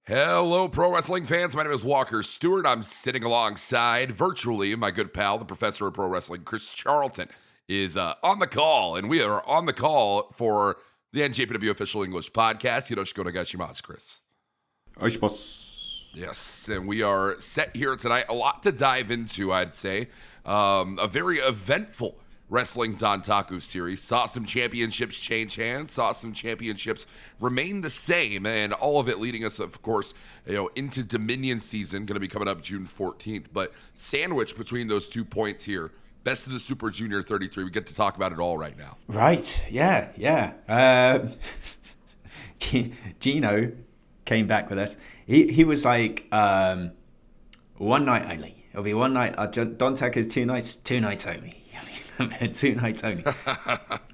Hello, pro wrestling fans. My name is Walker Stewart. I'm sitting alongside, virtually, my good pal, the professor of pro wrestling, Chris Charlton, is on the call. And we are on the call for the NJPW official English podcast. Yoroshiku onegaishimasu, Chris. Yes, and we are set here tonight. A lot to dive into, I'd say. A very eventful wrestling Dontaku series. Saw some championships change hands, saw some championships remain the same, and all of it leading us, of course, into Dominion season, going to be coming up June 14th. But sandwiched between those 2 points here, Best of the Super Junior 33. We get to talk about it all right now. Right, yeah. Gino came back with us. He was like, one night only. It'll be one night. Dontaku is 2 nights, 2 nights only. 2 nights only.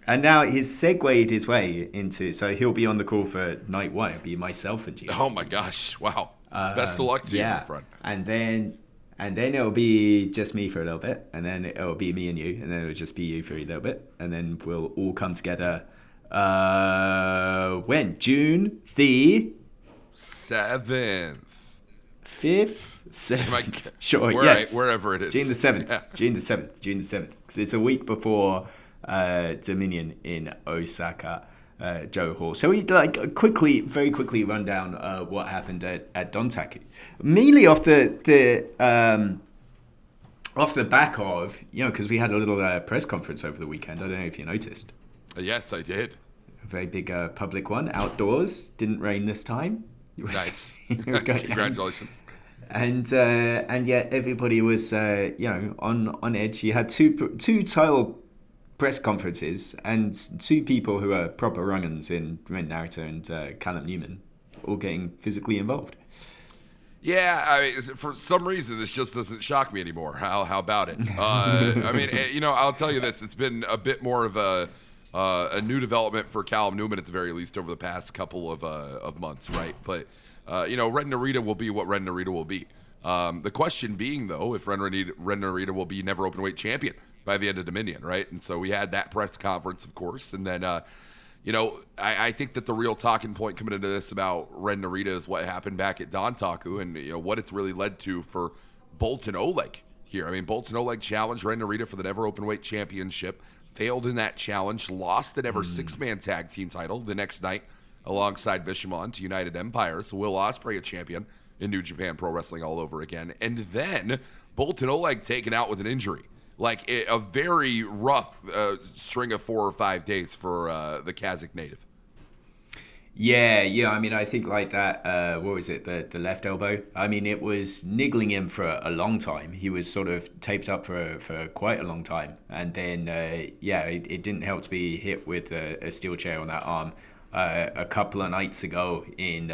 And now he's segued his way into, so he'll be on the call for night one. It'll be myself and Gino. Oh my gosh, wow. Best of luck to you, my friend. And then it'll be just me for a little bit, and then it'll be me and you, and then it'll just be you for a little bit, and then we'll all come together when? June the 7th. 5th, 7th, sure, yes. Wherever it is. June the 7th, yeah. June the 7th, because it's a week before Dominion in Osaka, Joe Hall. So we very quickly run down what happened at Dontaku. Mainly off the back of, because we had a little press conference over the weekend. I don't know if you noticed. Yes, I did. A very big public one, outdoors. Didn't rain this time. Nice. Congratulations. And yet everybody was on edge. You had two title press conferences and 2 people who are proper rung-uns in Ren Narita and Callum Newman all getting physically involved. Yeah, I mean, for some reason this just doesn't shock me anymore. How about it? I mean, I'll tell you this: it's been a bit more of a new development for Callum Newman at the very least over the past couple of months, right? But Ren Narita will be what Ren Narita will be. The question being, though, if Ren Narita will be never openweight champion by the end of Dominion, right? And so we had that press conference, of course, and then I think that the real talking point coming into this about Ren Narita is what happened back at Dontaku and what it's really led to for Bolton Oleg here. I mean, Bolton Oleg challenged Ren Narita for the never openweight championship. Failed in that challenge, lost the never 6-man tag team title the next night alongside Bishamon to United Empire. So Will Ospreay a champion in New Japan Pro Wrestling all over again. And then Bolton Oleg taken out with an injury. Like a very rough string of 4 or 5 days for the Kazakh native. Yeah. I mean, I think like that, what was it, the left elbow? I mean, it was niggling him for a long time. He was sort of taped up for quite a long time. And then, it didn't help to be hit with a steel chair on that arm a couple of nights ago in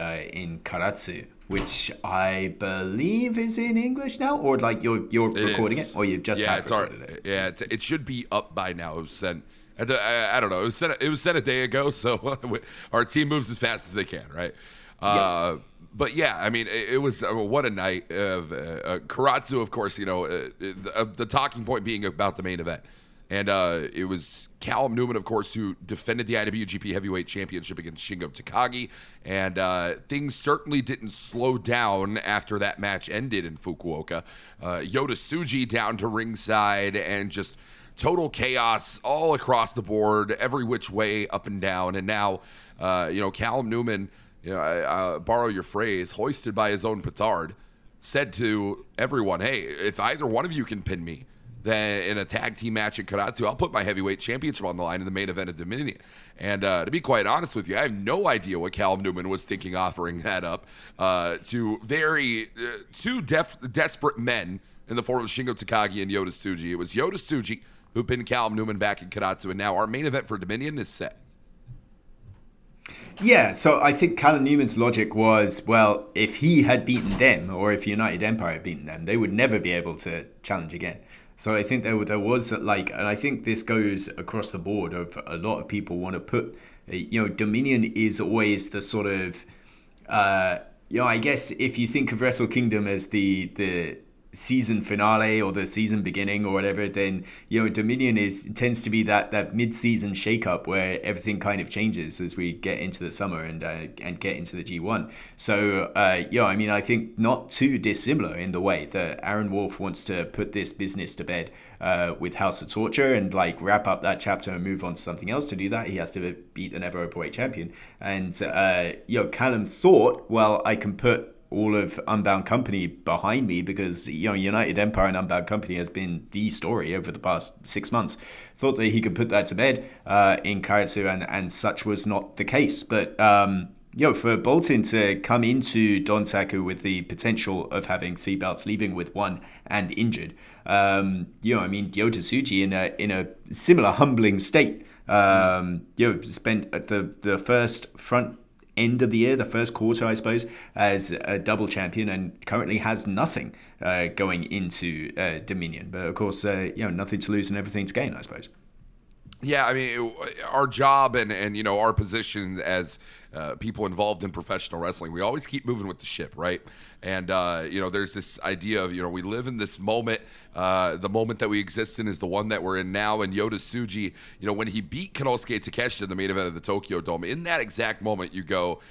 Karatsu, which I believe is in English now, or like you're recording it, or you just have recorded it. Yeah, it should be up by now. It was sent. I don't know. It was sent a day ago, so our team moves as fast as they can, right? But yeah, I mean, it was what a night of Karatsu. Of course, the talking point being about the main event, and it was Callum Newman, of course, who defended the IWGP Heavyweight Championship against Shingo Takagi, and things certainly didn't slow down after that match ended in Fukuoka. Yota Tsuji down to ringside, and just total chaos all across the board, every which way, up and down. And now, Callum Newman, I borrow your phrase, hoisted by his own petard, said to everyone, hey, if either one of you can pin me, then in a tag team match at Karatsu, I'll put my heavyweight championship on the line in the main event of Dominion. And to be quite honest with you, I have no idea what Callum Newman was thinking offering that up to two desperate men in the form of Shingo Takagi and Yota Tsuji. It was Yota Tsuji who pinned Callum Newman back in Karatsu, and now our main event for Dominion is set. Yeah, so I think Callum Newman's logic was, well, if he had beaten them, or if United Empire had beaten them, they would never be able to challenge again. So I think there was and I think this goes across the board of a lot of people want to put, Dominion is always the sort of, I guess if you think of Wrestle Kingdom as the season finale or the season beginning or whatever, then Dominion tends to be that mid-season shake-up where everything kind of changes as we get into the summer and get into the G1. So I think not too dissimilar in the way that Aaron Wolf wants to put this business to bed with House of Torture and like wrap up that chapter and move on to something else. To do that, he has to beat the never openweight champion. And Callum thought, well, I can put all of Unbound Company behind me because United Empire and Unbound Company has been the story over the past 6 months. Thought that he could put that to bed in Karatsu, and such was not the case. But for Boltin to come into Dontaku with the potential of having 3 belts, leaving with 1 and injured, Yota Tsuji in a similar humbling state. Spent at the first front end of the year, the first quarter, I suppose, as a double champion, and currently has nothing going into Dominion. But of course, nothing to lose and everything to gain, I suppose. Yeah, I mean, our job and our position as people involved in professional wrestling, we always keep moving with the ship, right? And, there's this idea of, we live in this moment. The moment that we exist in is the one that we're in now. And Yota Tsuji, when he beat Konosuke Takeshita in the main event of the Tokyo Dome, in that exact moment you go,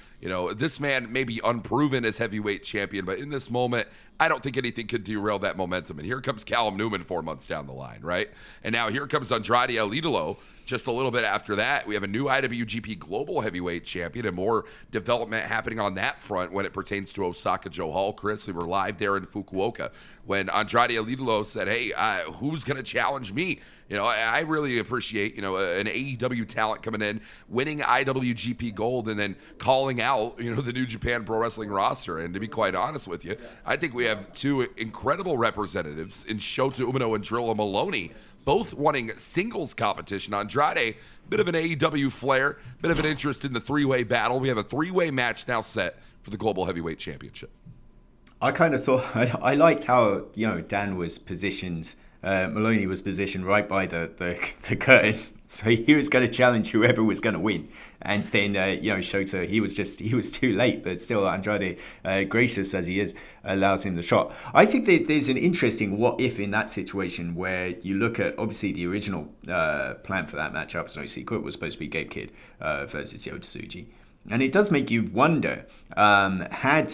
this man may be unproven as heavyweight champion, but in this moment, I don't think anything could derail that momentum. And here comes Callum Newman 4 months down the line, right? And now here comes Andrade El Idolo. Just a little bit after that, we have a new IWGP Global Heavyweight Champion and more development happening on that front when it pertains to Osaka Joe Hall. Chris, we were live there in Fukuoka when Andrade El Idolo said, hey, who's going to challenge me? I really appreciate, an AEW talent coming in, winning IWGP Gold, and then calling out, the New Japan Pro Wrestling roster. And to be quite honest with you, I think we have 2 incredible representatives in Shota Umino and Drilla Maloney, both wanting singles competition. Andrade, bit of an AEW flair, bit of an interest in the 3-way battle. We have a 3-way match now set for the Global Heavyweight Championship. I kind of thought, I liked how, Dan was positioned, Maloney was positioned right by the curtain. So he was going to challenge whoever was going to win. And then, Shota, he was too late, but still Andrade, gracious as he is, allows him the shot. I think that there's an interesting what if in that situation where you look at, obviously the original plan for that matchup, it's no secret, was supposed to be Gabe Kidd versus Yota Tsuji. And it does make you wonder, had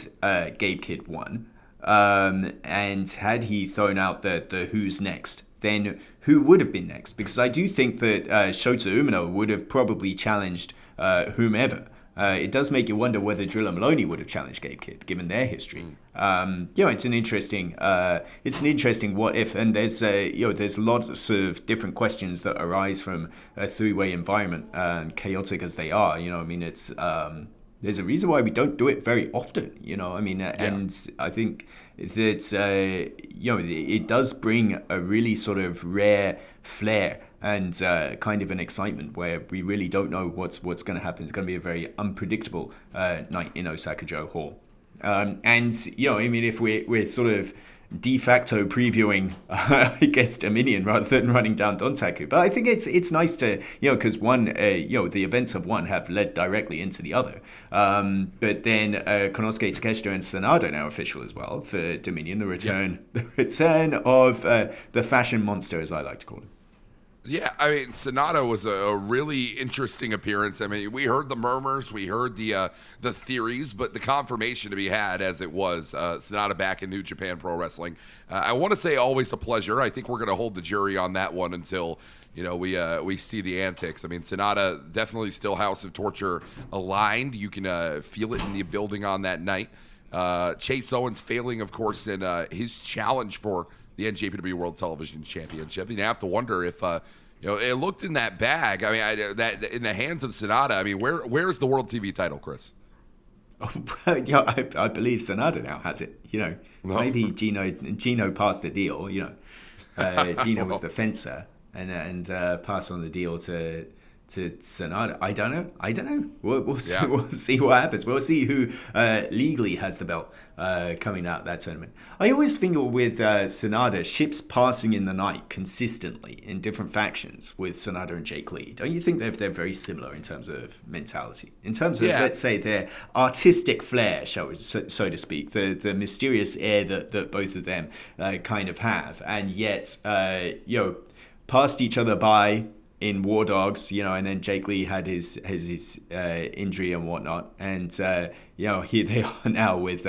Gabe Kidd won, and had he thrown out the who's next, then who would have been next? Because I do think that Shota Umino would have probably challenged whomever. It does make you wonder whether Drilla Maloney would have challenged Gabe Kidd, given their history. It's an interesting what if, and there's lots of different questions that arise from a 3-way environment, chaotic as they are. It's there's a reason why we don't do it very often. And I think that it does bring a really sort of rare flair and kind of an excitement where we really don't know what's going to happen. It's going to be a very unpredictable night in Osaka Joe Hall. If we're sort of de facto previewing against Dominion rather than running down Dontaku. But I think it's nice to, because one, the events of one have led directly into the other. But then Konosuke Takeshita and Sanada now official as well for Dominion, the return of the fashion monster, as I like to call it. Yeah, I mean, Sanada was a really interesting appearance. I mean, we heard the murmurs, we heard the theories, but the confirmation to be had as it was, Sanada back in New Japan Pro Wrestling. I want to say always a pleasure. I think we're going to hold the jury on that one until, we see the antics. I mean, Sanada definitely still House of Torture aligned. You can feel it in the building on that night. Chase Owens failing, of course, in his challenge for the NJPW World Television Championship. You have to wonder if, it looked in that bag. I mean, that in the hands of Sanada. I mean, where's the World TV title, Chris? Oh, I believe Sanada now has it. Maybe Gino passed a deal. Gino was the fencer and passed on the deal to to Sonata. I don't know. We'll see. Yeah. We'll see what happens. We'll see who legally has the belt coming out of that tournament. I always think with Sonata, ships passing in the night consistently in different factions with Sonata and Jake Lee. Don't you think they're very similar in terms of mentality? In terms of, let's say, their artistic flair, shall we, so to speak, the mysterious air that both of them kind of have, and yet, passed each other by in War Dogs, and then Jake Lee had his injury and whatnot, and here they are now with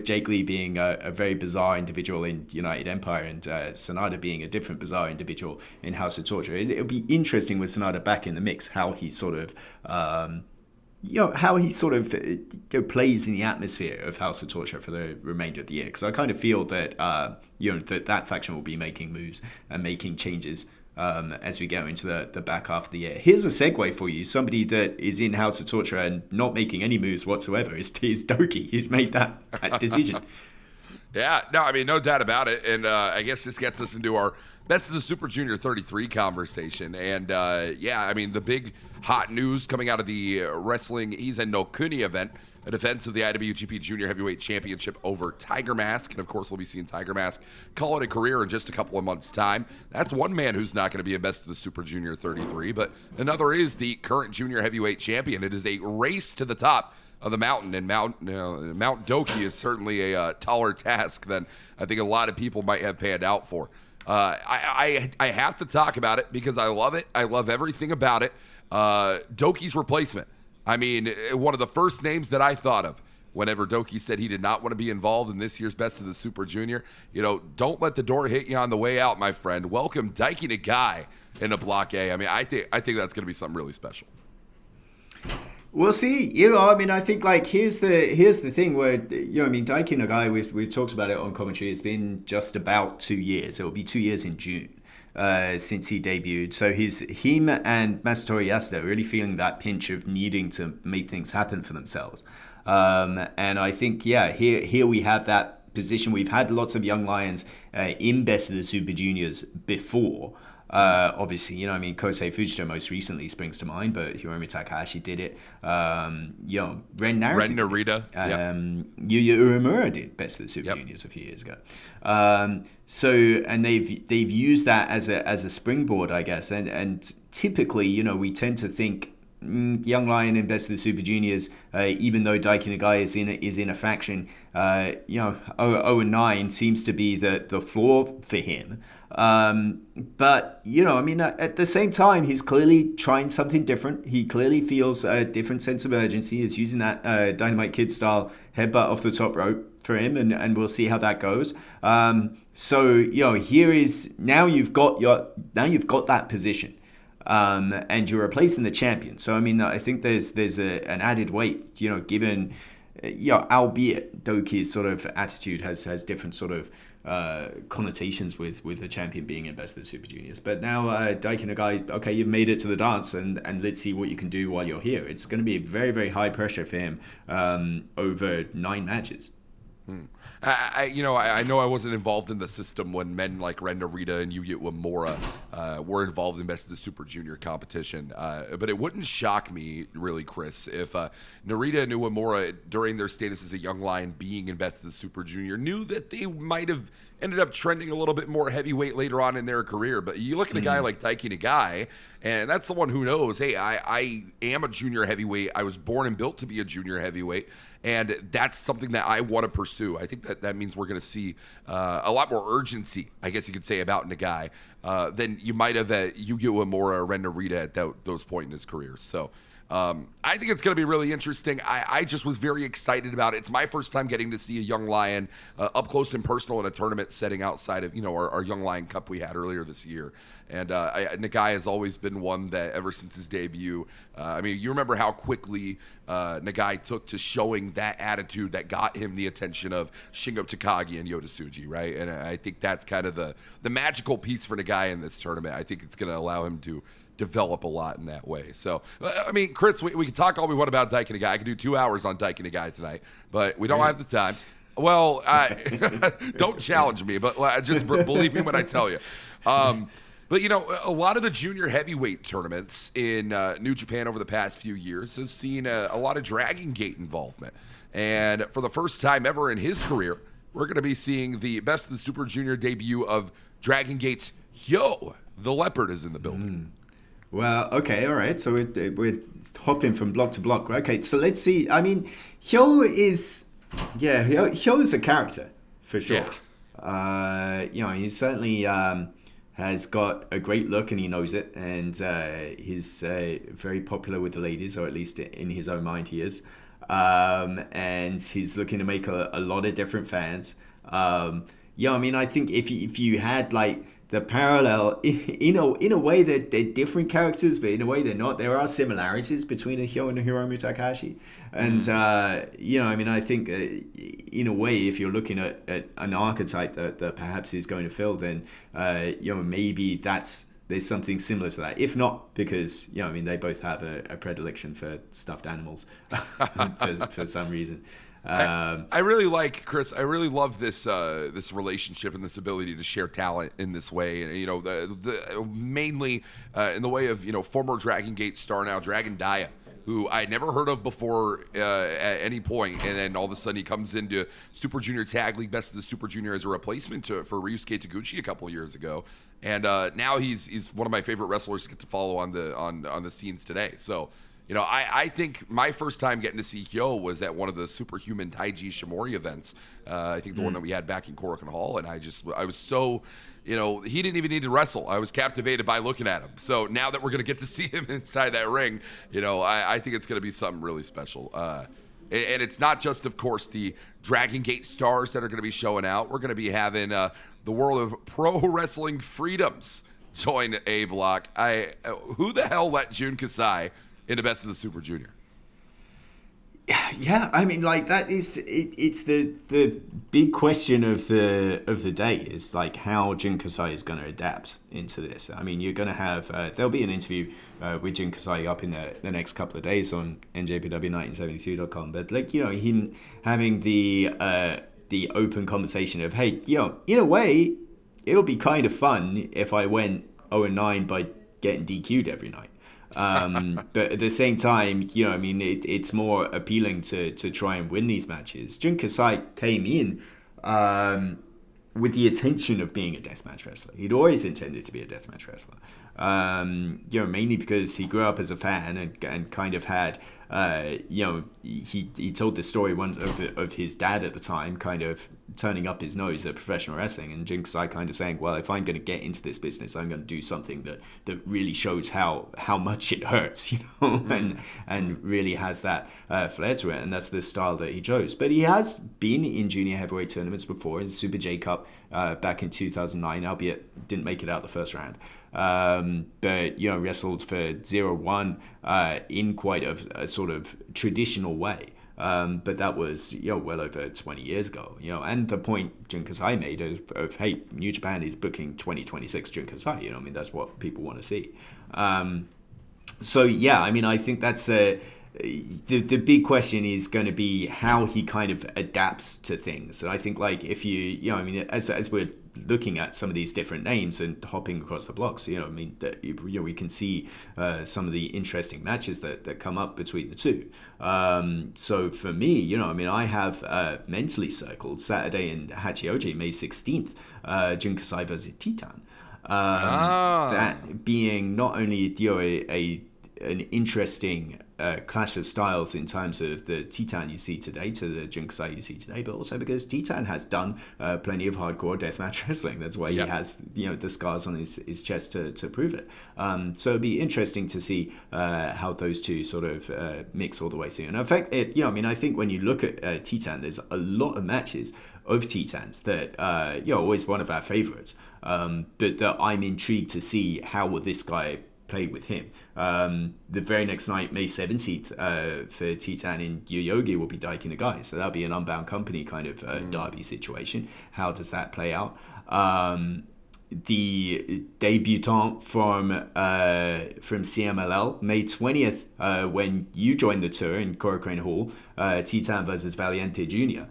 Jake Lee being a very bizarre individual in United Empire, and Sonata being a different bizarre individual in House of Torture. It'll be interesting with Sonata back in the mix how he sort of plays in the atmosphere of House of Torture for the remainder of the year, because I kind of feel that that faction will be making moves and making changes as we go into the back half of the year. Here's a segue for you. Somebody that is in House of Torture and not making any moves whatsoever is Doki. He's made that decision. Yeah, no, I mean, no doubt about it. And I guess this gets us into our Best of the Super Junior 33 conversation. And I mean, the big hot news coming out of the Wrestling He's no Kuni event, a defense of the IWGP Junior Heavyweight Championship over Tiger Mask. And, of course, we'll be seeing Tiger Mask call it a career in just a couple of months' time. That's one man who's not going to be a Best of the Super Junior 33, but another is the current Junior Heavyweight Champion. It is a race to the top of the mountain, and Mount Doki is certainly a taller task than I think a lot of people might have panned out for. I have to talk about it because I love it. I love everything about it. Doki's replacement. I mean, one of the first names that I thought of whenever Doki said he did not want to be involved in this year's Best of the Super Junior. Don't let the door hit you on the way out, my friend. Welcome Daiki Nagai in a Block A. I mean, I think that's going to be something really special. We'll see. I think here's the thing where Daiki Nagai, we've talked about it on commentary. It's been just about 2 years. It will be 2 years in June since he debuted. So him and Masatori Yasuda really feeling that pinch of needing to make things happen for themselves. And I think here we have that position. We've had lots of young lions in Best of the Super Juniors before. Obviously, Kosei Fujita most recently springs to mind, but Hiromu Takahashi did it. Ren Narita. Yuya Uemura did Best of the Super Juniors a few years ago. And they've used that as a springboard, I guess. And typically, we tend to think young lion in Best of the Super Juniors, even though Daiki Nagai is in a faction, 0-9 seems to be the floor for him. But at the same time, he's clearly trying something different. He clearly feels a different sense of urgency. He's using that Dynamite Kid style headbutt off the top rope for him, and we'll see how that goes. Here is now you've got that position. And you're replacing the champion. So, I think there's an added weight, given, albeit Doki's sort of attitude has different sort of connotations with the champion being in Best of the Super Juniors. But now Daiki Nagai, okay, you've made it to the dance, and let's see what you can do while you're here. It's going to be very, very high pressure for him over 9 matches. I know I wasn't involved in the system when men like Ren Narita and Yuya Uemura were involved in Best of the Super Junior competition. But it wouldn't shock me, really, Chris, if Narita and Uemura, during their status as a young lion being in Best of the Super Junior, knew that they might have ended up trending a little bit more heavyweight later on in their career. But you look at a guy like Daiki Nagai, and that's someone who knows, hey, I am a junior heavyweight. I was born and built to be a junior heavyweight. And that's something that I want to pursue. I think that means we're going to see a lot more urgency, I guess you could say, about Nagai than you might have at Yuya Uemura or Ren Narita at those points in his career. So I think it's going to be really interesting. I just was very excited about it. It's my first time getting to see a young lion up close and personal in a tournament setting outside of our Young Lion Cup we had earlier this year. And Nagai has always been one that ever since his debut, you remember how quickly Nagai took to showing that attitude that got him the attention of Shingo Takagi and Yota Tsuji, right? And I think that's kind of the magical piece for Nagai in this tournament. I think it's going to allow him to develop a lot in that way. So, Chris, we can talk all we want about Daiki Nagai. I can do 2 hours on Daiki Nagai tonight, but we don't have the time. Well, don't challenge me, but just believe me when I tell you. But, a lot of the junior heavyweight tournaments in New Japan over the past few years have seen a lot of Dragon Gate involvement. And for the first time ever in his career, we're going to be seeing the Best of the Super Junior debut of Dragon Gate Hyo. The Leopard is in the building. Well, okay, all right. So we're hopping from block to block. Okay, so let's see. I mean, Hyo is a character for sure. Yeah. He certainly has got a great look and he knows it, and he's very popular with the ladies, or at least in his own mind he is. And he's looking to make a lot of different fans. I mean, I think if you had like the parallel in a way that they're different characters, but in a way they're not. There are similarities between a Hyo and a Hiromu Takahashi, and I mean, I think in a way, if you're looking at an archetype that perhaps is going to fill, then maybe there's something similar to that. If not, because I mean, they both have a predilection for stuffed animals for some reason. I really like Chris. I really love this this relationship and this ability to share talent in this way. And mainly in the way of former Dragon Gate star, now Dragon Dia, who I never heard of before at any point, and then all of a sudden he comes into Super Junior Tag League Best of the Super Junior as a replacement for Ryusuke Taguchi a couple of years ago, and now he's one of my favorite wrestlers to get to follow on the scenes today. So. I think my first time getting to see Hyo was at one of the Superhuman Taiji Shimori events. I think the one that we had back in Korakuen Hall, and I was so, he didn't even need to wrestle. I was captivated by looking at him. So now that we're going to get to see him inside that ring, I think it's going to be something really special. And it's not just, of course, the Dragon Gate stars that are going to be showing out. We're going to be having the world of pro wrestling freedoms join A Block. Who the hell let Jun Kasai in the Best of the Super Junior? Yeah, I mean, like that is it's the big question of the day is like how Jun Kasai is going to adapt into this. I mean, you're going to have there'll be an interview with Jun Kasai up in the next couple of days on NJPW1972.com. But like him having the open conversation of, hey, in a way, it'll be kind of fun if I went 0-9 by getting DQ'd every night. But at the same time, I mean, it's more appealing to try and win these matches. Jun Kasai came in with the intention of being a deathmatch wrestler. He'd always intended to be a deathmatch wrestler. Mainly because he grew up as a fan and kind of had, he told this story once of his dad at the time kind of turning up his nose at professional wrestling, and Jun Kasai kind of saying, well, if I'm going to get into this business, I'm going to do something that really shows how much it hurts, and really has that flair to it, and that's the style that he chose. But he has been in junior heavyweight tournaments before, in Super J Cup back in 2009, albeit didn't make it out the first round. But wrestled for 0-1 in quite a sort of traditional way. But that was well over 20 years ago. And the point Jun Kasai made of hey, New Japan is booking 2026 Jun Kasai. I mean, that's what people want to see. So yeah, I mean, I think that's the big question is going to be how he kind of adapts to things. And I think like if I mean, as we're looking at some of these different names and hopping across the blocks, I mean, we can see some of the interesting matches that come up between the two. So for me, I mean, I have mentally circled Saturday in Hachioji, May 16th, Jun Kasai versus Titan. That being not only an interesting clash of styles in terms of the Titan you see today to the Jun Kasai you see today, but also because Titan has done plenty of hardcore deathmatch wrestling. That's why he has the scars on his chest to prove it. So it'd be interesting to see how those two sort of mix all the way through. And in fact, I think when you look at Titan, there's a lot of matches of Titans that always one of our favorites, but that I'm intrigued to see how will this guy play with him. The very next night, May 17th, for Titan in Yoyogi will be Daiki Nagai. So that'll be an Unbound Company kind of derby situation. How does that play out? The debutant from CMLL, May 20th, when you joined the tour in Korakuen Hall, Titan versus Valiente Jr.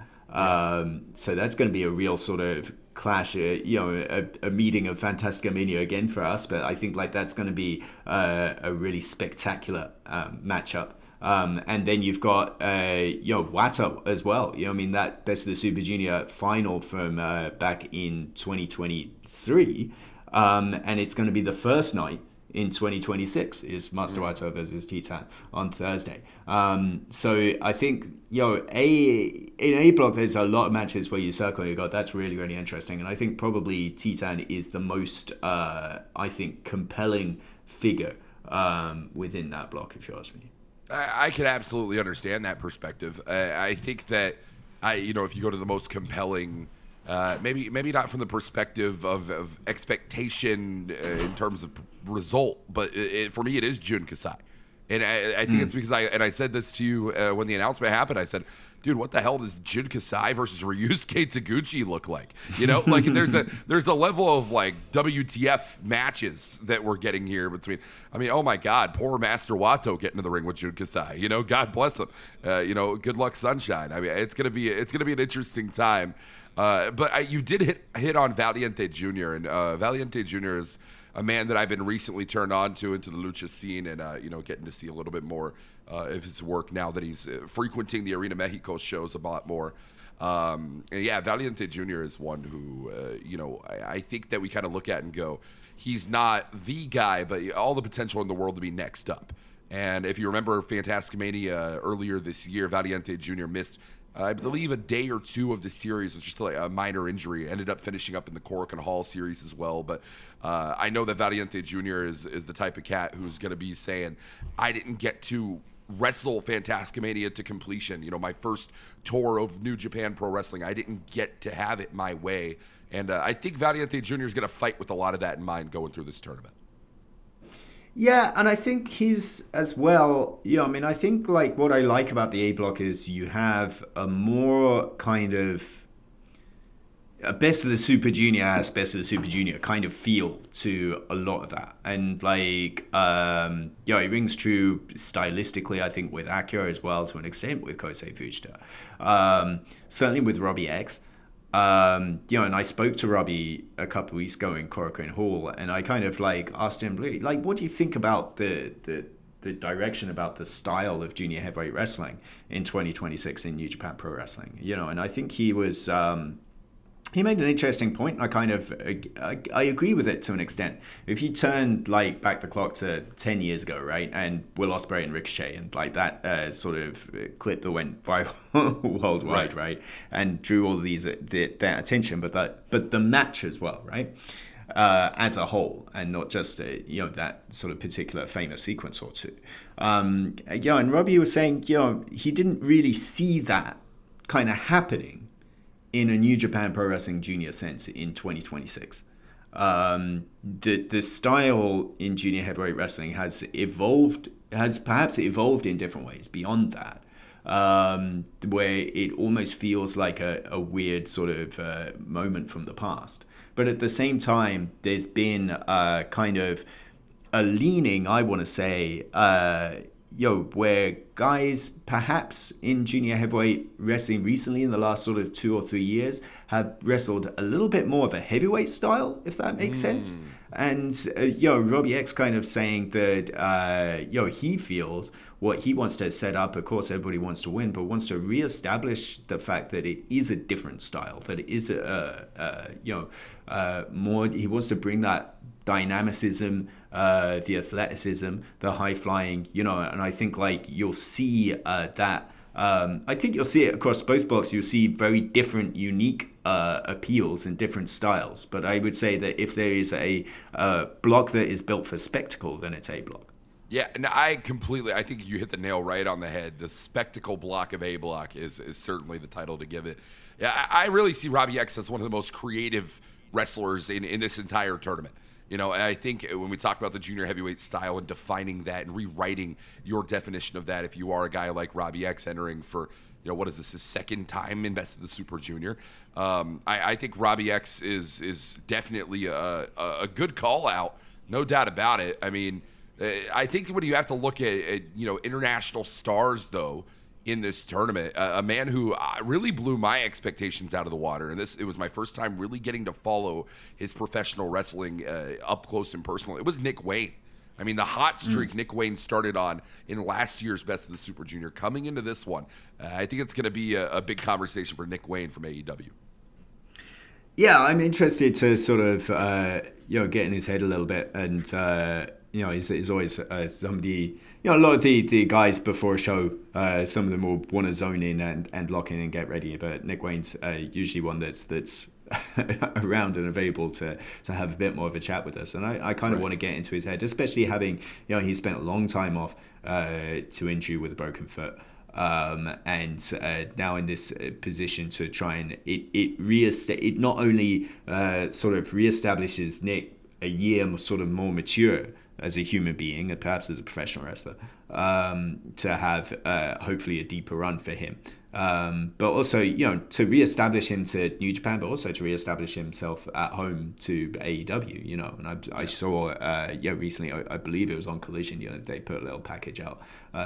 So that's going to be a real sort of clash, a meeting of Fantastica Mania again for us. But I think like that's going to be a really spectacular matchup. And then you've got Watto as well. I mean, that Best of the Super Junior final from back in 2023, and it's going to be the first night in 2026 is Master Wato versus Titan on Thursday. So I think, in A block, there's a lot of matches where you circle and you go, that's really, really interesting. And I think probably Titan is the most, compelling figure within that block, if you ask me. I can absolutely understand that perspective. I think that, if you go to the most compelling, maybe not from the perspective of expectation in terms of result, but for me it is Jun Kasai. And I think it's because I said this to you when the announcement happened. I said, dude, what the hell does Jun Kasai versus Ryusuke Taguchi look like? Like there's a level of like WTF matches that we're getting here between. I mean, oh my God, poor Master Wato getting in the ring with Jun Kasai. God bless him. Good luck, sunshine. I mean, it's gonna be an interesting time. But you did hit on Valiente Jr. and Valiente Jr. is a man that I've been recently turned on to into the lucha scene, and getting to see a little bit more of his work now that he's frequenting the Arena Mexico shows a lot more. And yeah, Valiente Jr. is one who I think that we kind of look at and go, he's not the guy, but all the potential in the world to be next up. And if you remember Fantastic Mania earlier this year, Valiente Jr. missed, I believe, a day or two of the series with just like a minor injury. Ended up finishing up in the Korakuen Hall series as well. But I know that Valiente Jr. is the type of cat who's going to be saying, I didn't get to wrestle Fantastic Mania to completion. My first tour of New Japan Pro Wrestling, I didn't get to have it my way. And I think Valiente Jr. is going to fight with a lot of that in mind going through this tournament. Yeah, and I think he's as well, I think like what I like about the A block is you have a more kind of a Best of the Super Junior as Best of the Super Junior kind of feel to a lot of that. And like, it rings true stylistically, I think, with Akira as well, to an extent, with Kosei Fujita. Certainly with Robbie X. And I spoke to Robbie a couple of weeks ago in Korakuen Hall, and I kind of like asked him, like, what do you think about the direction, about the style of junior heavyweight wrestling in 2026 in New Japan Pro Wrestling? And I think he was he made an interesting point. I agree with it to an extent. If you turn like back the clock to 10 years ago, right, and Will Ospreay and Ricochet and like that sort of clip that went viral worldwide, right, and drew all of these their attention, but the match as well, right, as a whole, and not just that sort of particular famous sequence or two. And Robbie was saying, he didn't really see that kind of happening in a New Japan Pro Wrestling Junior sense in 2026. The style in junior heavyweight wrestling has perhaps evolved in different ways beyond that, where it almost feels like a weird sort of moment from the past. But at the same time, there's been kind of a leaning, I want to say, where guys perhaps in junior heavyweight wrestling recently in the last sort of 2 or 3 years have wrestled a little bit more of a heavyweight style, if that makes sense. And, Robbie X kind of saying that, he feels what he wants to set up. Of course, everybody wants to win, but wants to reestablish the fact that it is a different style, that it is more, he wants to bring that dynamicism, the athleticism, the high flying, and I think like you'll see that. I think you'll see it across both blocks. You'll see very different, unique appeals and different styles. But I would say that if there is a block that is built for spectacle, then it's A block. Yeah, and I think you hit the nail right on the head. The spectacle block of A block is certainly the title to give it. Yeah, I really see Robbie X as one of the most creative wrestlers in this entire tournament. And I think when we talk about the junior heavyweight style and defining that and rewriting your definition of that, if you are a guy like Robbie X entering for, what is this, his second time in Best of the Super Junior, I think Robbie X is definitely a good call out, no doubt about it. I mean, I think when you have to look at international stars, though, in this tournament. A man who really blew my expectations out of the water. And it was my first time really getting to follow his professional wrestling up close and personal. It was Nick Wayne. I mean, the hot streak Nick Wayne started on in last year's Best of the Super Junior, coming into this one, I think it's going to be a big conversation for Nick Wayne from AEW. Yeah, I'm interested to sort of, get in his head a little bit. And, he's always somebody, a lot of the guys before a show, some of them will want to zone in and lock in and get ready. But Nick Wayne's usually one that's around and available to have a bit more of a chat with us. And I kind of want to get into his head, especially having, he spent a long time off to injury with a broken foot. And now in this position to try and it not only sort of reestablishes Nick a year sort of more mature as a human being and perhaps as a professional wrestler, to have hopefully a deeper run for him. But also, to reestablish him to New Japan, but also to reestablish himself at home to AEW, and I saw, recently, I believe it was on Collision, they put a little package out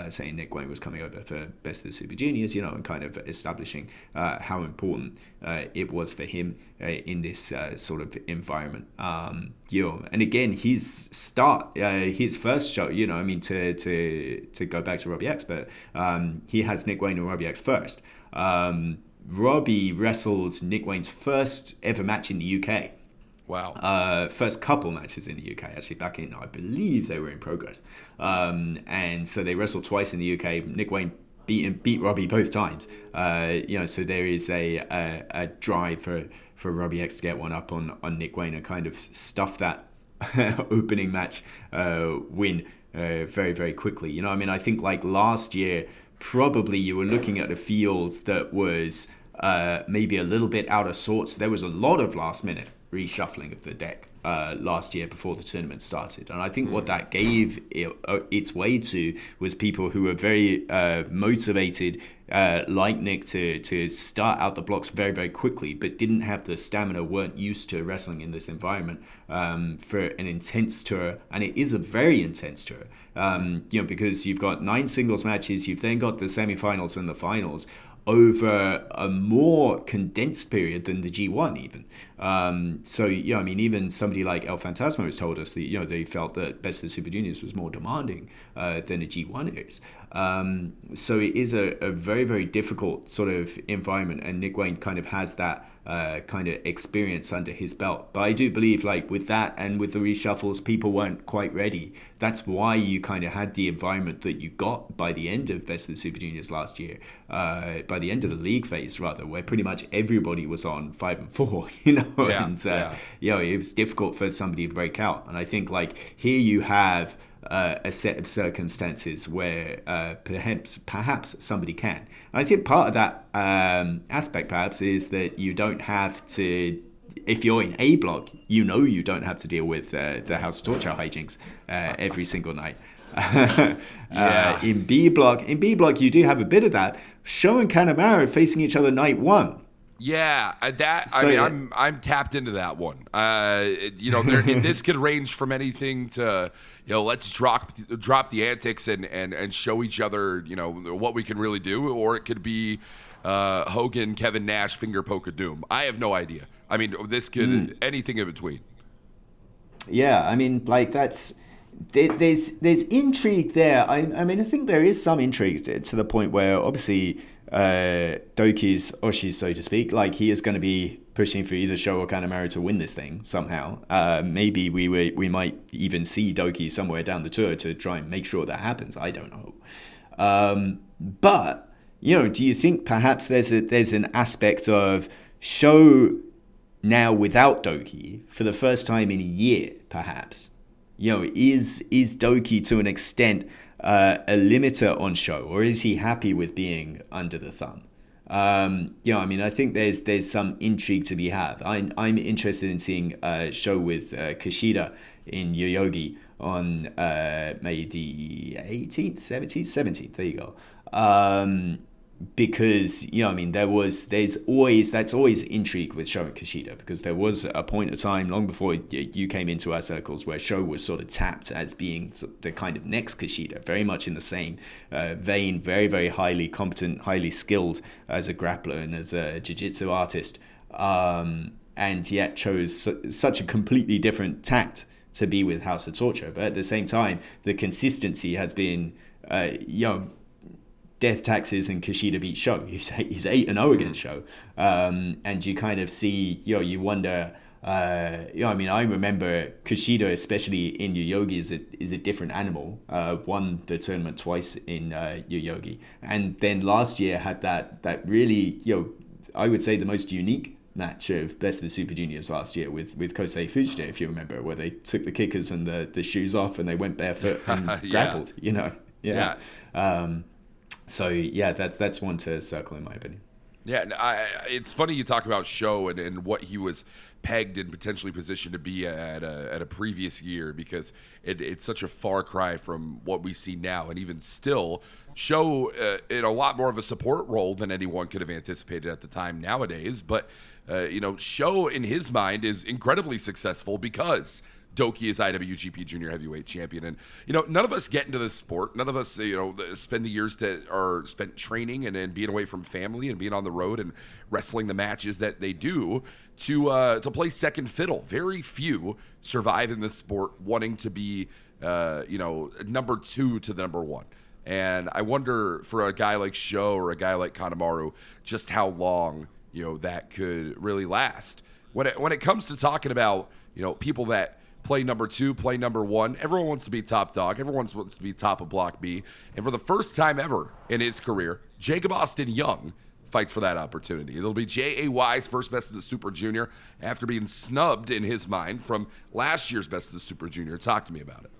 saying Nick Wayne was coming over for Best of the Super Juniors, and kind of establishing how important it was for him in this sort of environment. And again, his first show, to go back to Robbie X, but he has Nick Wayne and Robbie X first. Robbie wrestled Nick Wayne's first ever match in the UK. Wow. First couple matches in the UK, actually, back in, I believe they were in Progress. And so they wrestled twice in the UK. Nick Wayne beat Robbie both times. So there is a drive for Robbie X to get one up on Nick Wayne and kind of stuff that opening match win very, very quickly. I think like last year, probably you were looking at a field that was maybe a little bit out of sorts. There was a lot of last minute reshuffling of the deck last year before the tournament started. And I think what that gave its way to was people who were very motivated, like Nick, to start out the blocks very, very quickly, but didn't have the stamina, weren't used to wrestling in this environment for an intense tour. And it is a very intense tour, because you've got 9 singles matches, you've then got the semifinals and the finals over a more condensed period than the G1 even. Even somebody like El Fantasma has told us that, they felt that Best of the Super Juniors was more demanding than a G1 is. So it is a very, very difficult sort of environment, and Nick Wayne kind of has that kind of experience under his belt. But I do believe, like, with that and with the reshuffles, people weren't quite ready. That's why you kind of had the environment that you got by the end of Best of the Super Juniors last year, by the end of the league phase, rather, where pretty much everybody was on 5 and 4, it was difficult for somebody to break out. And I think, like, here you have a set of circumstances where perhaps somebody can. And I think part of that aspect perhaps is that you don't have to, if you're in A block, you don't have to deal with the House of Torture hijinks every single night. In B block, you do have a bit of that. Sho and Kanemaru facing each other night 1. Yeah, I'm tapped into that one. This could range from anything to, let's drop the antics and show each other, what we can really do, or it could be Hogan, Kevin Nash, finger poke of doom. I have no idea. I mean, this could anything in between. Yeah, I mean, like there's intrigue there. I think there is some intrigue to the point where obviously Doki's Oshi, so to speak, like he is going to be pushing for either Sho or Kanemaru to win this thing somehow. Maybe we might even see Doki somewhere down the tour to try and make sure that happens. I don't know. But do you think perhaps there's an aspect of Sho now without Doki for the first time in a year, perhaps? Is Doki to an extent a limiter on Sho, or is he happy with being under the thumb? I think there's some intrigue to be had. I'm interested in seeing Sho with Kushida in Yoyogi on May the 18th, 17th. There you go. because I mean that's always intrigue with Sho and Kushida, because there was a point of time long before you came into our circles where Sho was sort of tapped as being the kind of next Kushida, very much in the same vein, very, very highly competent, highly skilled as a grappler and as a jiu-jitsu artist, and yet chose such a completely different tact to be with House of Torture. But at the same time, the consistency has been death taxes and Kushida beat Sho. He's 8-0 against Sho, and you kind of see, you wonder. I mean, I remember Kushida, especially in Yoyogi, is a different animal. Won the tournament twice in Yoyogi, and then last year had that really, I would say the most unique match of Best of the Super Juniors last year with Kosei Fujita, if you remember, where they took the kickers and the shoes off and they went barefoot and grappled. Yeah. So yeah, that's one to circle in my opinion. Yeah, it's funny you talk about Sho and what he was pegged and potentially positioned to be at a previous year, because it's such a far cry from what we see now. And even still, Sho in a lot more of a support role than anyone could have anticipated at the time nowadays. But, Sho in his mind is incredibly successful because Doki is IWGP Junior Heavyweight Champion. And, none of us get into this sport. None of us, spend the years that are spent training and being away from family and being on the road and wrestling the matches that they do to play second fiddle. Very few survive in this sport wanting to be, number two to the number one. And I wonder, for a guy like Sho or a guy like Kanemaru, just how long, that could really last. When it comes to talking about, people that play number two, play number one, everyone wants to be top dog. Everyone wants to be top of Block B. And for the first time ever in his career, Jacob Austin Young fights for that opportunity. It'll be JAY's first Best of the Super Junior after being snubbed, in his mind, from last year's Best of the Super Junior. Talk to me about it.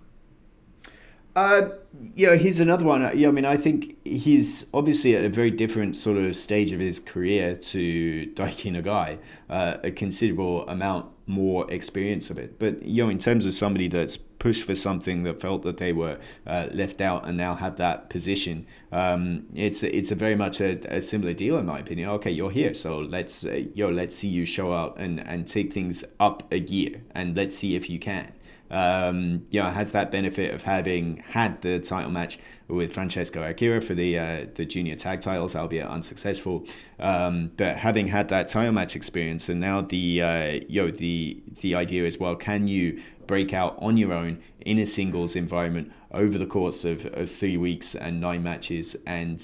He's another one. I mean, I think he's obviously at a very different sort of stage of his career to Daiki Nagai, a considerable amount more experience of it. But, in terms of somebody that's pushed for something, that felt that they were left out and now have that position, it's a very much a similar deal, in my opinion. Okay, you're here, so let's see you show out and take things up a gear, and let's see if you can. Has that benefit of having had the title match with Francesco Akira for the junior tag titles, albeit unsuccessful. But having had that title match experience, and now the idea is, well, can you break out on your own in a singles environment over the course of 3 weeks and 9 matches, and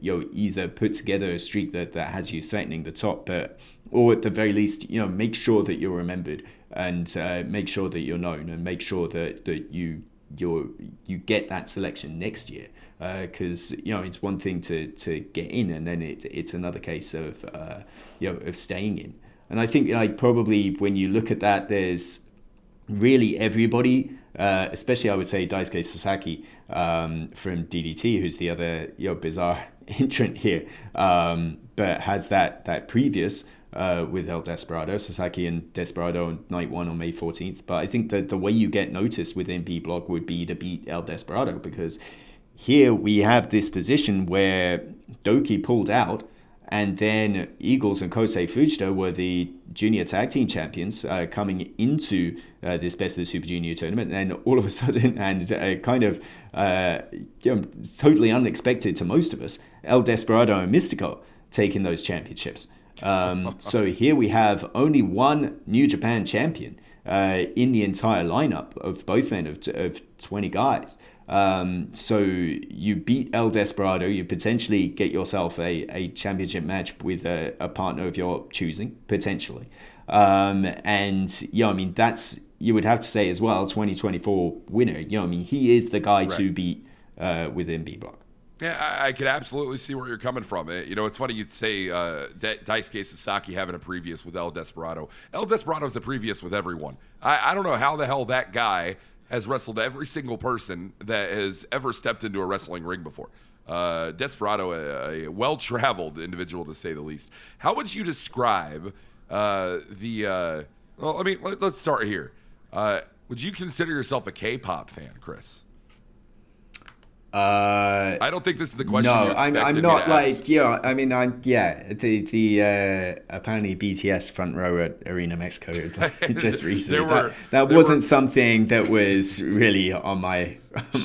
either put together a streak that has you threatening the top, or at the very least, make sure that you're remembered, and make sure that you're known, and make sure that you get that selection next year, because it's one thing to get in, and then it's another case of staying in. And I think probably when you look at that, there's really everybody, especially I would say Daisuke Sasaki from DDT, who's the other bizarre entrant here, but has that previous with El Desperado, Sasaki and Desperado on night 1 on May 14th. But I think that the way you get noticed within B Block would be to beat El Desperado, because here we have this position where Doki pulled out, and then Eagles and Kosei Fujita were the junior tag team champions coming into this Best of the Super Junior tournament. And all of a sudden, and totally unexpected to most of us, El Desperado and Mystico taking those championships. So here we have only one New Japan champion in the entire lineup of both men of 20 guys. So you beat El Desperado, you potentially get yourself a championship match with a partner of your choosing, potentially. That's, you would have to say as well, 2024 winner. He is the guy to beat within B Block. Yeah, I could absolutely see where you're coming from. It's funny you'd say Daisuke Sasaki having a previous with El Desperado. El Desperado's a previous with everyone. I don't know how the hell that guy has wrestled every single person that has ever stepped into a wrestling ring before. Desperado, a well-traveled individual to say the least. How would you describe let's start here. Would you consider yourself a K-pop fan, Chris? I don't think this is the question you No, expected I'm me not to like ask. the apparently BTS front row at Arena Mexico just recently. There were That there were wasn't something that was really on my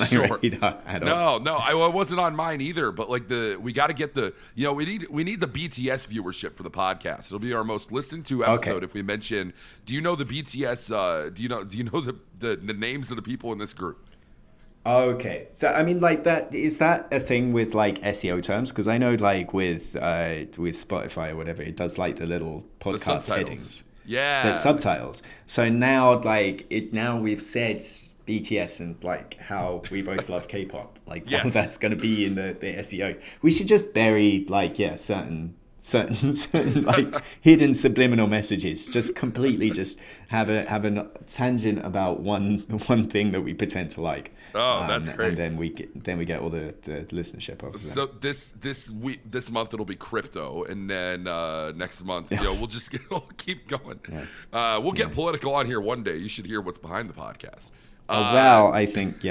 Sure. radar at all. No, I wasn't on mine either. But like we got to get the, we need the BTS viewership for the podcast. It'll be our most listened to episode Okay. if we mention. Do you know the BTS? Do you know the names of the people in this group? Okay, so I mean, like that is that a thing with like SEO terms? Because I know like with Spotify or whatever, it does like the little The podcast subtitles. headings, Yeah. the subtitles. So now now we've said BTS and like how we both love K-pop, like Yes. well, that's going to be in the SEO. We should just bury like certain like hidden subliminal messages. Just completely just have a tangent about one thing that we pretend to like. Oh, that's great. And then we get all the listenership of that. So this month it'll be crypto, and then next month we'll keep going. Yeah. We'll get political on here one day. You should hear what's behind the podcast. Well, I think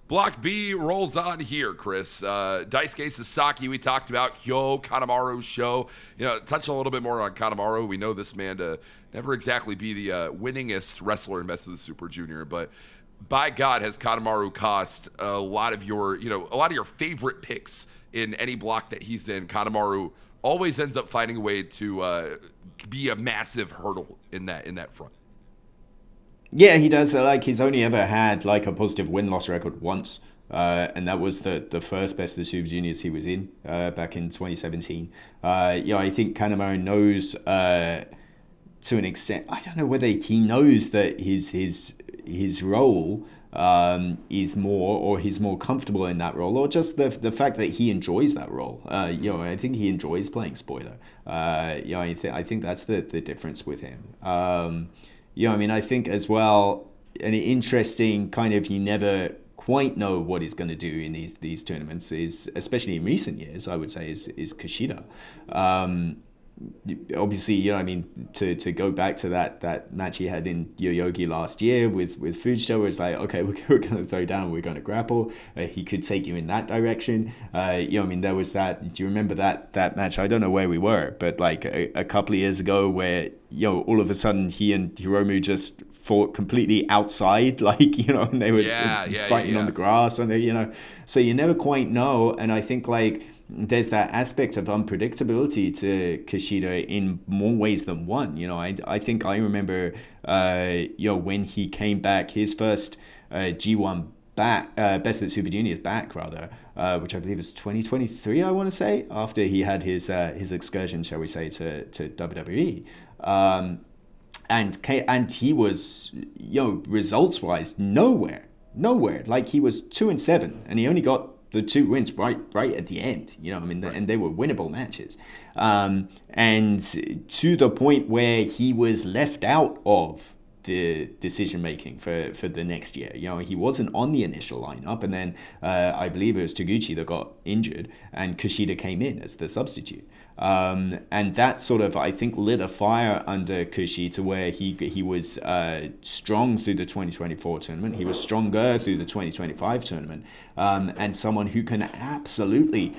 Block B rolls on here, Chris. Daisuke Sasaki, we talked about Hyo Kanemaru's show. Touch a little bit more on Kanemaru. We know this man to never exactly be the winningest wrestler in Best of the Super Junior, but by God, has Kanemaru cost a lot of your favorite picks in any block that he's in. Kanemaru always ends up finding a way to be a massive hurdle in that front. Yeah, he does. Like he's only ever had like a positive win-loss record once, and that was the first Best of the Super Juniors he was in back in 2017. I think Kanemaru knows to an extent. I don't know whether he knows that his role is more, or he's more comfortable in that role, or just the fact that he enjoys that role. I think he enjoys playing spoiler. I think that's the difference with him. I think as well, an interesting kind of, you never quite know what he's going to do in these tournaments is, especially in recent years, I would say, is Kushida. Obviously, to go back to that match he had in Yoyogi last year with Fujita, where it's like, okay, we're going to throw down, we're going to grapple. He could take you in that direction. There was that. Do you remember that match? I don't know where we were, but like a couple of years ago, where all of a sudden he and Hiromu just fought completely outside, and they were fighting on the grass, and so you never quite know. And I think like there's that aspect of unpredictability to Kushida in more ways than one. I think I remember, when he came back, his first G1 back, Best of the Super Juniors back rather, which I believe was 2023, I want to say, after he had his excursion, shall we say, to WWE. And he was, results wise, nowhere. Like he was 2-7, and he only got the 2 wins right at the end, and they were winnable matches. And to the point where he was left out of the decision making for the next year. He wasn't on the initial lineup, and then I believe it was Taguchi that got injured, and Kushida came in as the substitute. And that sort of, I think, lit a fire under Kushi to where he was strong through the 2024 tournament. He was stronger through the 2025 tournament, and someone who can absolutely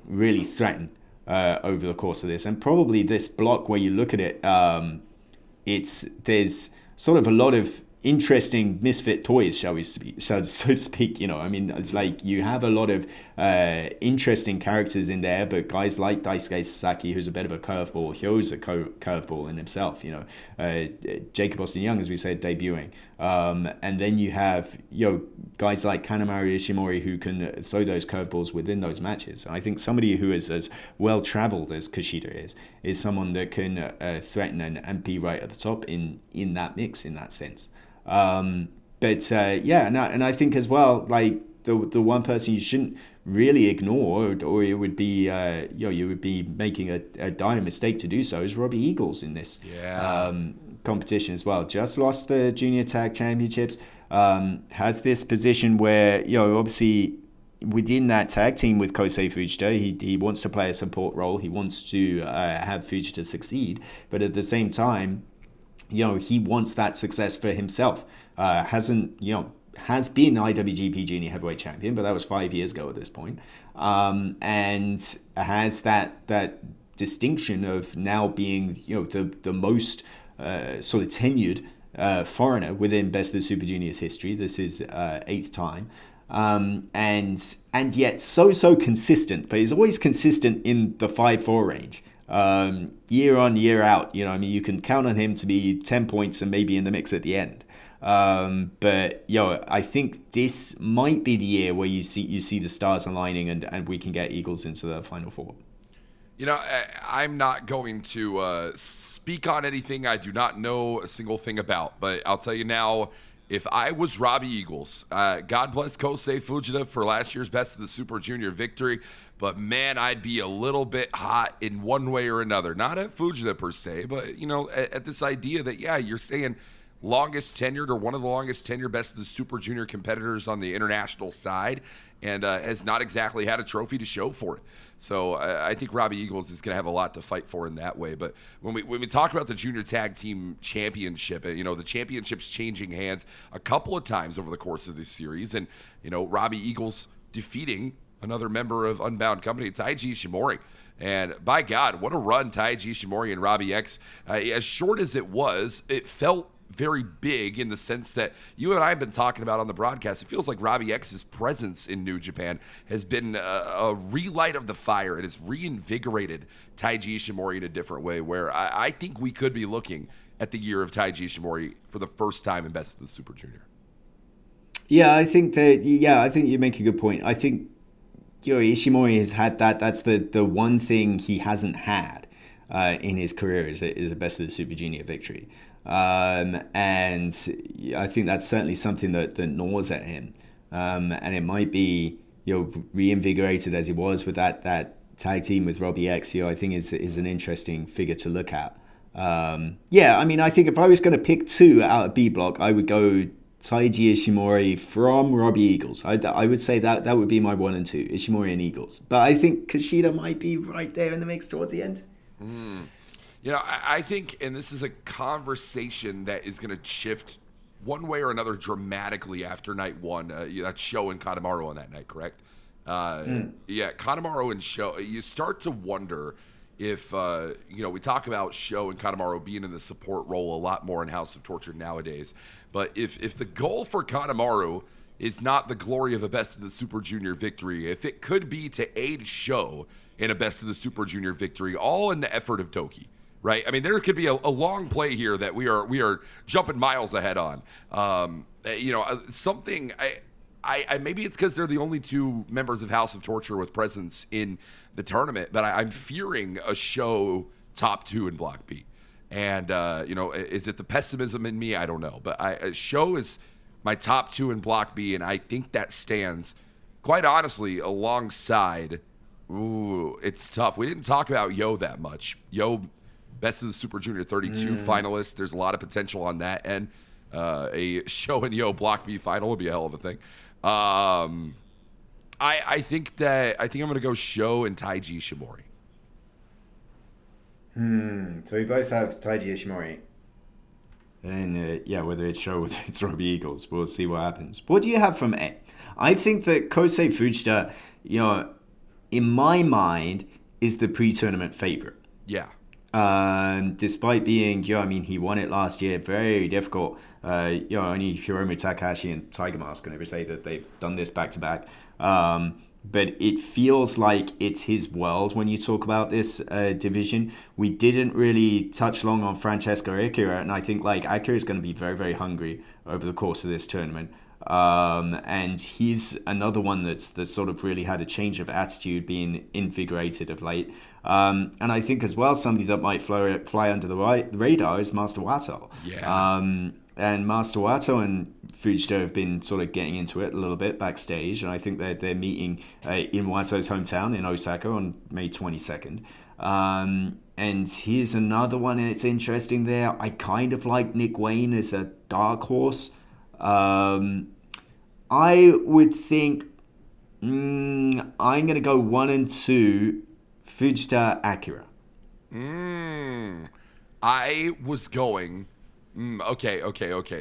really threaten over the course of this. And probably this block, where you look at it, there's sort of a lot of interesting misfit toys, so to speak. Like you have a lot of interesting characters in there, but guys like Daisuke Sasaki, who's a bit of a curveball, Hyo's a curveball in himself. Jacob Austin Young, as we said, debuting, and then you have guys like Kanemaru Ishimori, who can throw those curveballs within those matches. I think somebody who is as well traveled as Kushida is someone that can threaten and be right at the top in that mix, in that sense. And I think as well, like the one person you shouldn't really ignore, or it would be you would be making a dire mistake to do so, is Robbie Eagles in this competition as well. Just lost the Junior Tag Championships, has this position where obviously within that tag team with Kosei Fujita, he wants to play a support role. He wants to have Fujita succeed, but at the same time, he wants that success for himself. Hasn't has been IWGP Junior Heavyweight Champion, but that was 5 years ago at this point, and has that distinction of now being the most sort of tenured foreigner within Best of the Super Juniors history. This is 8th time. And yet so consistent, but he's always consistent in the 5-4 range. Year on, year out, you can count on him to be 10 points and maybe in the mix at the end. But I think this might be the year where you see the stars aligning and we can get Eagles into the Final Four. I'm not going to speak on anything I do not know a single thing about, but I'll tell you now, if I was Robbie Eagles, God bless Kosei Fujita for last year's Best of the Super Junior victory, but man, I'd be a little bit hot in one way or another. Not at Fujita per se, but at this idea that you're saying longest tenured or one of the longest tenured Best of the Super Junior competitors on the international side, and has not exactly had a trophy to show for it. So I think Robbie Eagles is going to have a lot to fight for in that way. But when we talk about the Junior Tag Team Championship, the championship's changing hands a couple of times over the course of this series, and Robbie Eagles defeating another member of Unbound Company, Taiji Ishimori. And by God, what a run Taiji Ishimori and Robbie X. As short as it was, it felt very big in the sense that you and I have been talking about on the broadcast. It feels like Robbie X's presence in New Japan has been a relight of the fire. It has reinvigorated Taiji Ishimori in a different way, where I think we could be looking at the year of Taiji Ishimori for the first time in Best of the Super Junior. I think you make a good point. I think Ishimori has had that. That's the one thing he hasn't had in his career is a Best of the Super Junior victory. And I think that's certainly something that gnaws at him. And it might be, reinvigorated as he was with that tag team with Robbie X, I think is an interesting figure to look at. I think if I was going to pick two out of B block, I would go Taiji Ishimori from Robbie Eagles. I would say that would be my 1 and 2, Ishimori and Eagles. But I think Kushida might be right there in the mix towards the end. I think, and this is a conversation that is going to shift one way or another dramatically after night one. That's Sho and Kanemaru on that night, correct? Kanemaru and Sho. You start to wonder if, we talk about Sho and Kanemaru being in the support role a lot more in House of Torture nowadays. But if the goal for Kanemaru is not the glory of a Best of the Super Junior victory, if it could be to aid Sho in a Best of the Super Junior victory, all in the effort of Toki. Right, I mean, there could be a long play here that we are jumping miles ahead on. Something. I maybe it's because they're the only two members of House of Torture with presence in the tournament, but I'm fearing a Sho top 2 in Block B. And is it the pessimism in me? I don't know, but Sho is my top 2 in Block B, and I think that stands quite honestly alongside. Ooh, it's tough. We didn't talk about Yo that much. Yo. Best of the Super Junior 32 finalist. There's a lot of potential on that end. A Sho and Yo Block B final would be a hell of a thing. I think I'm going to go Sho and Taiji Ishimori. So we both have Taiji Ishimori. And whether it's Sho or whether it's Robbie Eagles, we'll see what happens. What do you have from A? I think that Kosei Fujita, in my mind, is the pre-tournament favorite. Yeah. Despite being, he won it last year, very difficult. Only Hiromu Takahashi and Tiger Mask can ever say that they've done this back to back. But it feels like it's his world when you talk about this division. We didn't really touch long on Francesco Akira, and I think Akira is going to be very, very hungry over the course of this tournament. And he's another one that's sort of really had a change of attitude, being invigorated of late. And I think as well, somebody that might fly under the radar is Master Wato. Yeah. And Master Wato and Fujita have been sort of getting into it a little bit backstage, and I think they're meeting in Wato's hometown in Osaka on May 22nd. And here's another one, and it's interesting there. I kind of like Nick Wayne as a dark horse. I would think I'm going to go 1 and 2, Fujita Akira. I was going... Okay.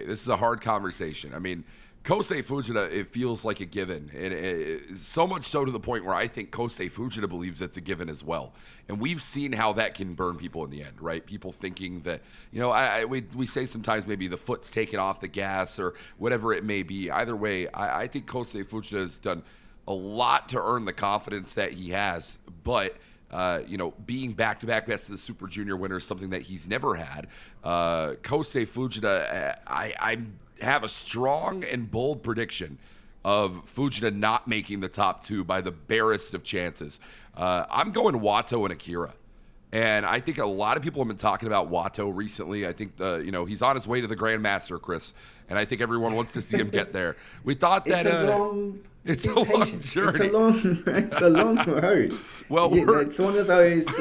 This is a hard conversation. I mean, Kosei Fujita, it feels like a given, and so much so to the point where I think Kosei Fujita believes it's a given as well. And we've seen how that can burn people in the end, right? People thinking that, we say sometimes maybe the foot's taken off the gas or whatever it may be. Either way, I think Kosei Fujita has done a lot to earn the confidence that he has, but being back-to-back Best of the Super Junior winner is something that he's never had. Kosei Fujita, I have a strong and bold prediction of Fujita not making the top 2 by the barest of chances. I'm going Wato and Akira. And I think a lot of people have been talking about Wato recently. I think he's on his way to the Grandmaster, Chris, and I think everyone wants to see him get there. We thought that it's a long journey. It's a long road. Well, it's one of those.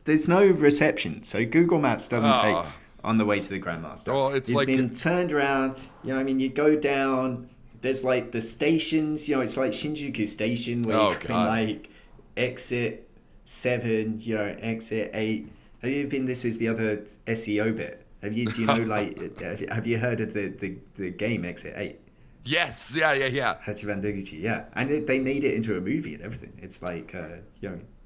There's no reception, so Google Maps doesn't take on the way to the Grandmaster. Well, it's been turned around. You go down. There's like the stations. It's like Shinjuku Station where you can like exit 7, exit 8. Have you been? This is the other SEO bit. Have you? Do you know have you heard of the game Exit 8? Yes. Yeah. Hachiban Deguchi. Yeah, and they made it into a movie and everything. It's like it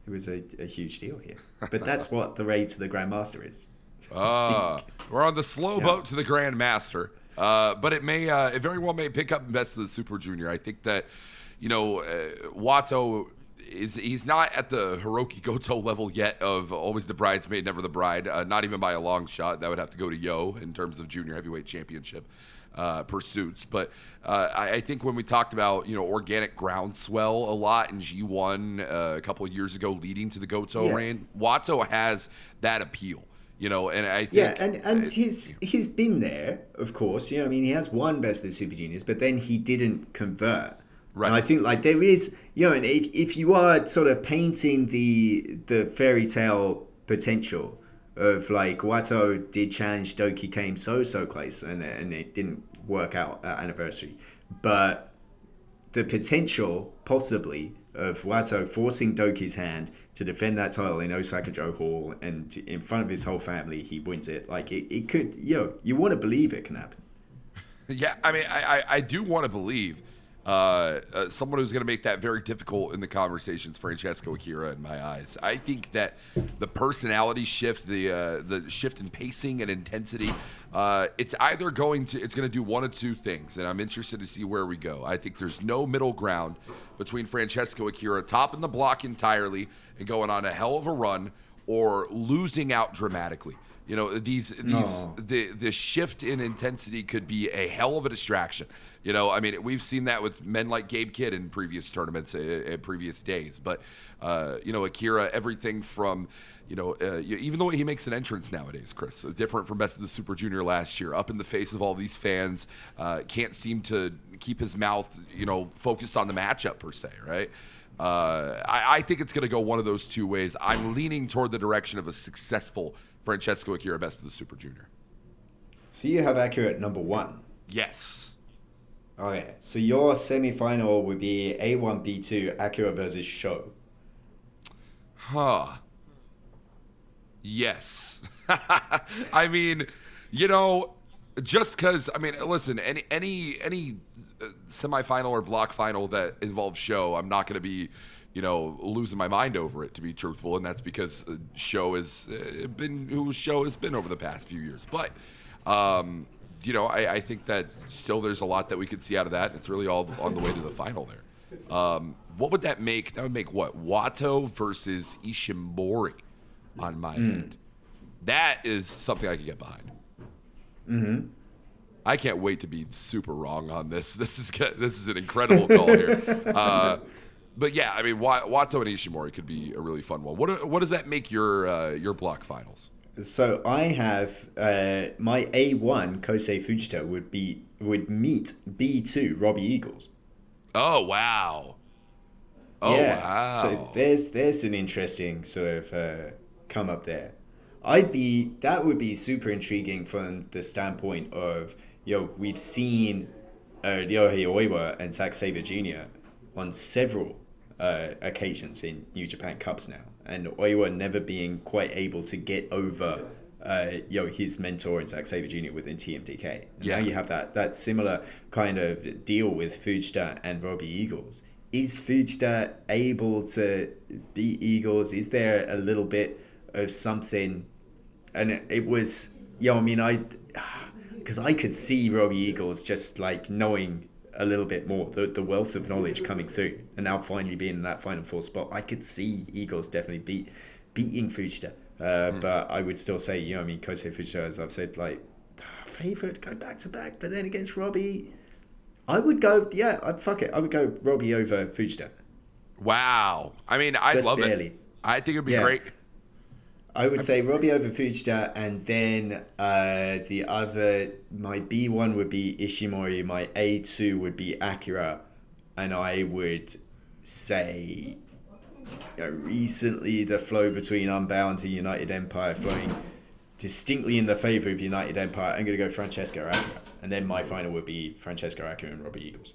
was a huge deal here. But that's what the raid to the Grandmaster is. We're on the slow boat to the Grandmaster. But it very well may pick up in Best of the Super Junior. I think that, Wato he's not at the Hiroki Goto level yet of always the bridesmaid, never the bride. Not even by a long shot. That would have to go to Yo in terms of junior heavyweight championship pursuits. But I think when we talked about, organic groundswell a lot in G1 a couple of years ago leading to the Goto reign, Wato has that appeal. And I think... and he's been there, of course. He has won Best of the Super Juniors, but then he didn't convert. Right. And I think there is, and if you are sort of painting the fairy tale potential of like Wato did challenge Doki, came so close, and it didn't work out at anniversary, but the potential possibly of Wato forcing Doki's hand to defend that title in Osaka-jo Hall and in front of his whole family, he wins it. Like it could, you want to believe it can happen. Yeah, I mean, I do want to believe. Someone who's going to make that very difficult in the conversations, Francesco Akira, in my eyes. I think that the personality shift, the shift in pacing and intensity, it's either going to do one of two things, and I'm interested to see where we go. I think there's no middle ground between Francesco Akira topping the block entirely and going on a hell of a run, or losing out dramatically. The shift in intensity could be a hell of a distraction. I mean, we've seen that with men like Gabe Kidd in previous tournaments, in previous days. But, Akira, everything from, even the way he makes an entrance nowadays, Chris, different from Best of the Super Junior last year, up in the face of all these fans, can't seem to keep his mouth, focused on the matchup per se, right? I think it's going to go one of those two ways. I'm leaning toward the direction of a successful Francesco Akira Best of the Super Junior. So you have Akira at number 1. Yes. Okay, so your semi-final would be A1, B2, Akira versus Sho. Yes. I mean, just because, listen, any semi-final or block final that involves Sho, I'm not going to be, losing my mind over it, to be truthful, and that's because Sho has been who Sho has been over the past few years. But, I think that still there's a lot that we could see out of that. It's really all on the way to the final there. What would that make? That would make what? Wato versus Ishimori on my end. That is something I could get behind. Mm-hmm. I can't wait to be super wrong on this. This is an incredible call here. But yeah, I mean, Wato and Ishimori could be a really fun one. What does that make your block finals? So I have my A1 Kosei Fujita would meet B2 Robbie Eagles. Oh wow! Wow! So there's an interesting sort of come up there. That would be super intriguing from the standpoint of we've seen Ryohei Oiwa and Zack Sabre Jr. on several occasions in New Japan Cups now, and Oiwa never being quite able to get over his mentor and Zack Sabre Jr. within TMDK. And Yeah. now you have that similar kind of deal with Fujita and Robbie Eagles. Is Fujita able to beat Eagles? Is there a little bit of something? And it was, because I could see Robbie Eagles just like knowing a little bit more, the wealth of knowledge coming through, and now finally being in that Final Four spot. I could see Eagles definitely beating Fujita. But I would still say, Kosei Fujita, as I've said, like, favorite, go back to back. But then against Robbie, I would go, fuck it. I would go Robbie over Fujita. Wow. I mean, I love barely. it. I think it'd be great. I would say Robbie over Fujita, and then the other, my B1 would be Ishimori, my A2 would be Akira, and I would say recently the flow between Unbound to United Empire flowing distinctly in the favour of United Empire. I'm going to go Francesco Akira, and then my final would be Francesco Akira and Robbie Eagles.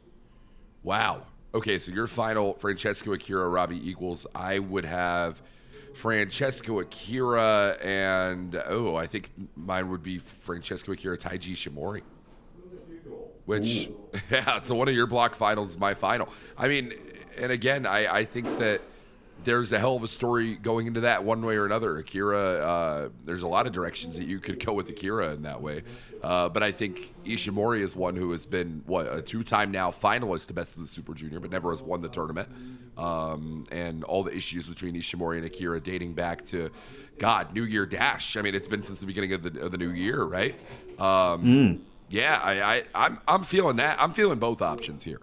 Wow. Okay, so your final, Francesco Akira, Robbie Eagles. I would have Francesco Akira, and I think mine would be Francesco Akira, Taiji Shimori. Which, so one of your block finals is my final. I mean, and again, I think that there's a hell of a story going into that one way or another. Akira, there's a lot of directions that you could go with Akira in that way. But I think Ishimori is one who has been, a two-time now finalist to Best of the Super Junior, but never has won the tournament. And all the issues between Ishimori and Akira dating back to, New Year Dash. I mean, it's been since the beginning of the new year, right? Yeah, I'm feeling that. I'm feeling both options here.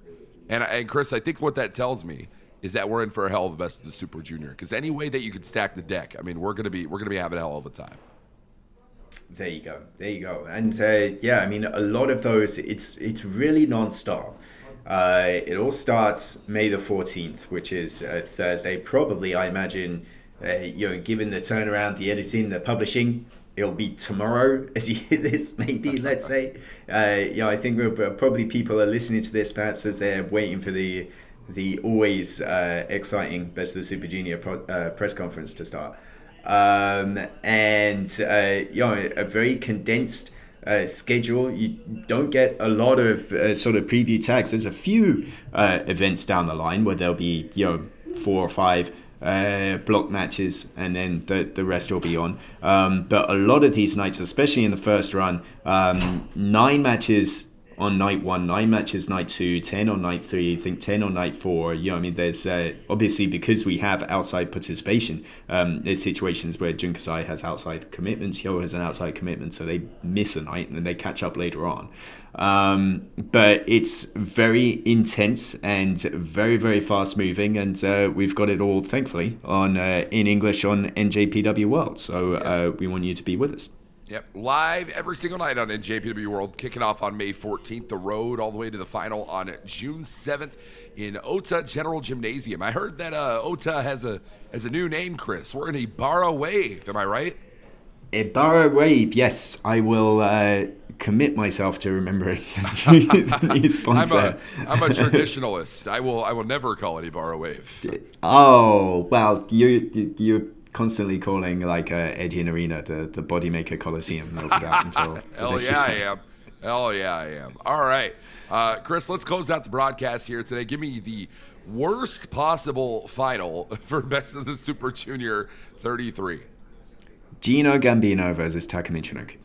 And Chris, I think what that tells me is that we're in for a hell of a Best of the Super Junior. Because any way that you could stack the deck, I mean, we're gonna be having a hell of a time. There you go. And I mean, a lot of those, it's really non-stop. It all starts May the 14th, which is Thursday. Probably, I imagine, given the turnaround, the editing, the publishing, it'll be tomorrow as you hear this, maybe, let's say. I think probably people are listening to this perhaps as they're waiting for the always exciting Best of the Super Junior press conference to start. A very condensed schedule. You don't get a lot of sort of preview tags. There's a few events down the line where there'll be 4 or 5 block matches, and then the rest will be on. But a lot of these nights, especially in the first run, 9 matches on night 1, 9 matches night 2, 10 on night 3, I think 10 on night 4. There's obviously, because we have outside participation, there's situations where Junkasai has outside commitments, Hyo has an outside commitment, so they miss a night and then they catch up later on. But it's very intense and very, very fast moving, and we've got it all, thankfully, on in English on NJPW World. So we want you to be with us. Yep, live every single night on NJPW World, kicking off on May 14th, the road all the way to the final on June 7th in Ota General Gymnasium. I heard that Ota has a new name, Chris. We're in Ibarra Wave, am I right? Ibarra Wave, yes. I will commit myself to remembering the new sponsor. I'm a traditionalist. I will never call it Ibarra Wave. Oh, well, you're constantly calling like Edian Arena the Bodymaker Coliseum. Hell yeah, I am. All right. Chris, let's close out the broadcast here today. Give me the worst possible final for Best of the Super Junior 33. Gino Gambino versus Taka Michinoku.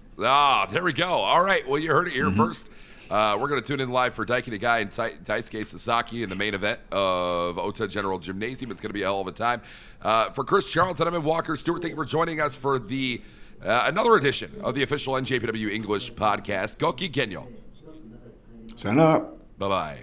There we go. All right. Well, you heard it here first. We're going to tune in live for Daiki Nagai and Daisuke Sasaki in the main event of Ota General Gymnasium. It's going to be a hell of a time. For Chris Charlton, I'm Walker Stewart. Thank you for joining us for the another edition of the official NJPW English podcast. Goki Genyo. Sayonara. Bye-bye.